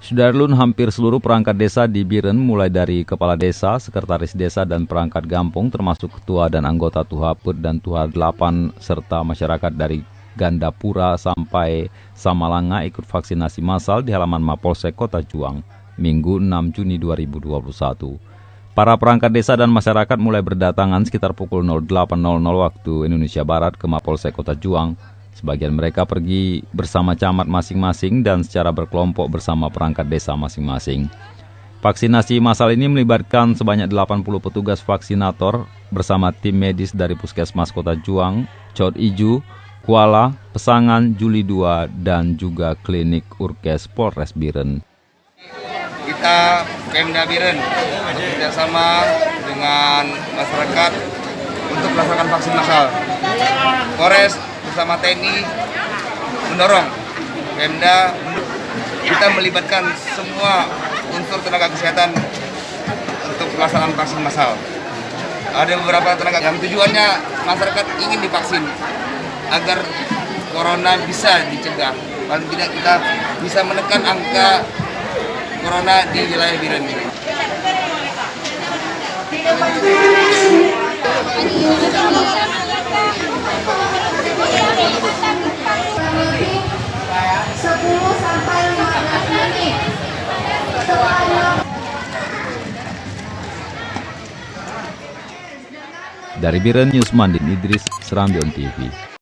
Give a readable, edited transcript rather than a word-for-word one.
Sudarlun, hampir seluruh perangkat desa di Biren, mulai dari kepala desa, sekretaris desa, dan perangkat gampung, termasuk ketua dan anggota Tuhaput dan Tuha 8, serta masyarakat dari Gandapura sampai Samalanga ikut vaksinasi massal di halaman Mapolsek Kota Juang, Minggu 6 Juni 2021. Para perangkat desa dan masyarakat mulai berdatangan sekitar pukul 08.00 waktu Indonesia Barat ke Mapolsek Kota Juang. Sebagian mereka pergi bersama camat masing-masing dan secara berkelompok bersama perangkat desa masing-masing. Vaksinasi massal ini melibatkan sebanyak 80 petugas vaksinator bersama tim medis dari Puskesmas Kota Juang, Cot Iju, Kuala, Pesangan, Juli 2, dan juga klinik Urkes Polres Biren. Kita Pemda Biren bekerjasama dengan masyarakat untuk melaksanakan vaksin massal. Polres bersama TNI mendorong Pemda, kita melibatkan semua unsur tenaga kesehatan untuk pelaksanaan vaksin massal. Ada beberapa tenaga yang tujuannya masyarakat ingin divaksin agar corona bisa dicegah. Paling tidak kita bisa menekan angka corona di wilayah Biren ini. Dari Biren, News Mandin Idris, Serambion TV.